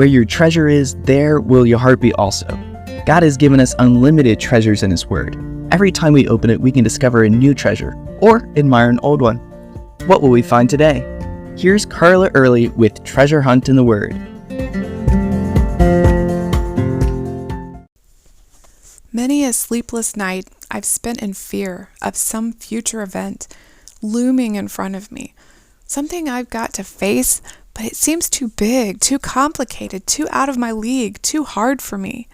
Where your treasure is, there will your heart be also. God has given us unlimited treasures in His Word. Every time we open it, we can discover a new treasure or admire an old one. What will we find today? Here's Carla Early with Treasure Hunt in the Word. Many a sleepless night I've spent in fear of some future event looming in front of me. Something I've got to face, but it seems too big, too complicated, too out of my league, too hard for me.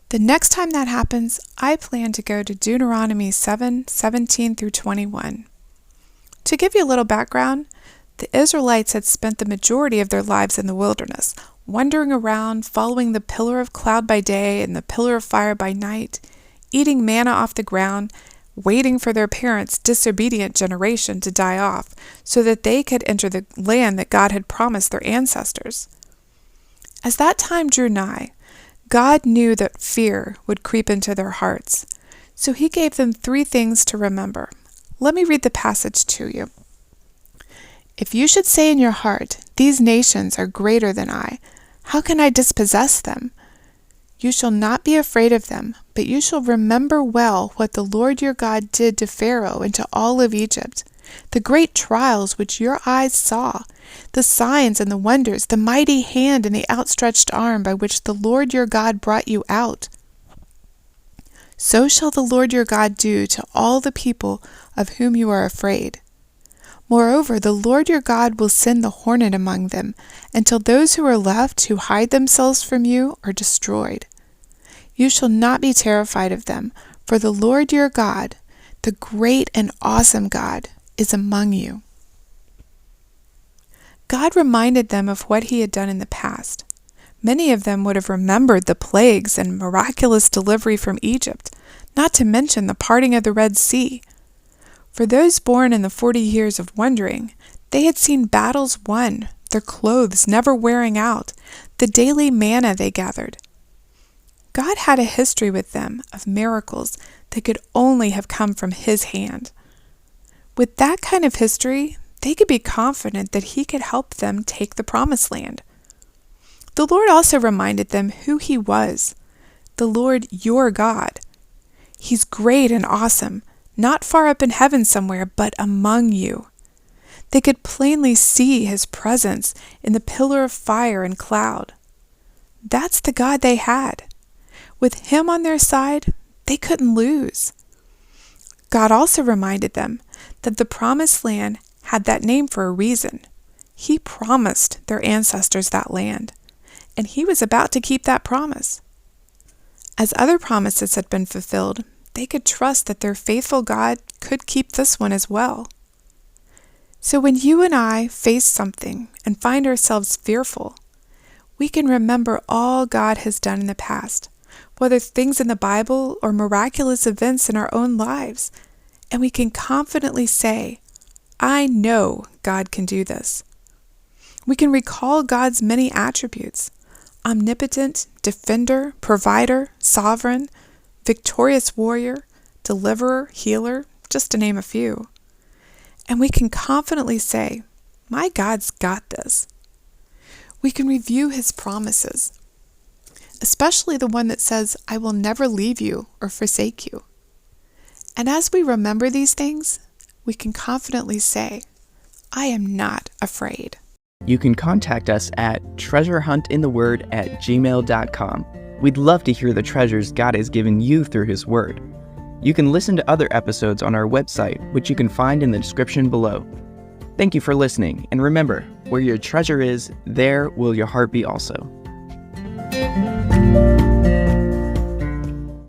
The next time that happens, I plan to go to Deuteronomy 7:17 through 21. To give you a little background, the Israelites had spent the majority of their lives in the wilderness, wandering around, following the pillar of cloud by day and the pillar of fire by night, eating manna off the ground, waiting for their parents' disobedient generation to die off so that they could enter the land that God had promised their ancestors. As that time drew nigh, God knew that fear would creep into their hearts, so He gave them 3 things to remember. Let me read the passage to you. If you should say in your heart, "These nations are greater than I, how can I dispossess them?" You shall not be afraid of them, but you shall remember well what the Lord your God did to Pharaoh and to all of Egypt, the great trials which your eyes saw, the signs and the wonders, the mighty hand and the outstretched arm by which the Lord your God brought you out. So shall the Lord your God do to all the people of whom you are afraid. Moreover, the Lord your God will send the hornet among them, until those who are left who hide themselves from you are destroyed. You shall not be terrified of them, for the Lord your God, the great and awesome God, is among you. God reminded them of what He had done in the past. Many of them would have remembered the plagues and miraculous delivery from Egypt, not to mention the parting of the Red Sea. For those born in the 40 years of wandering, they had seen battles won, their clothes never wearing out, the daily manna they gathered. God had a history with them of miracles that could only have come from His hand. With that kind of history, they could be confident that He could help them take the promised land. The Lord also reminded them who He was, the Lord your God. He's great and awesome, not far up in heaven somewhere, but among you. They could plainly see His presence in the pillar of fire and cloud. That's the God they had. With Him on their side, they couldn't lose. God also reminded them that the promised land had that name for a reason. He promised their ancestors that land, and He was about to keep that promise. As other promises had been fulfilled, they could trust that their faithful God could keep this one as well. So when you and I face something and find ourselves fearful, we can remember all God has done in the past, whether things in the Bible or miraculous events in our own lives, and we can confidently say, "I know God can do this." We can recall God's many attributes: omnipotent, defender, provider, sovereign, victorious warrior, deliverer, healer, just to name a few. And we can confidently say, "My God's got this." We can review His promises, especially the one that says, "I will never leave you or forsake you." And as we remember these things, we can confidently say, "I am not afraid." You can contact us at treasurehuntintheword@gmail.com. We'd love to hear the treasures God has given you through His Word. You can listen to other episodes on our website, which you can find in the description below. Thank you for listening, and remember, where your treasure is, there will your heart be also.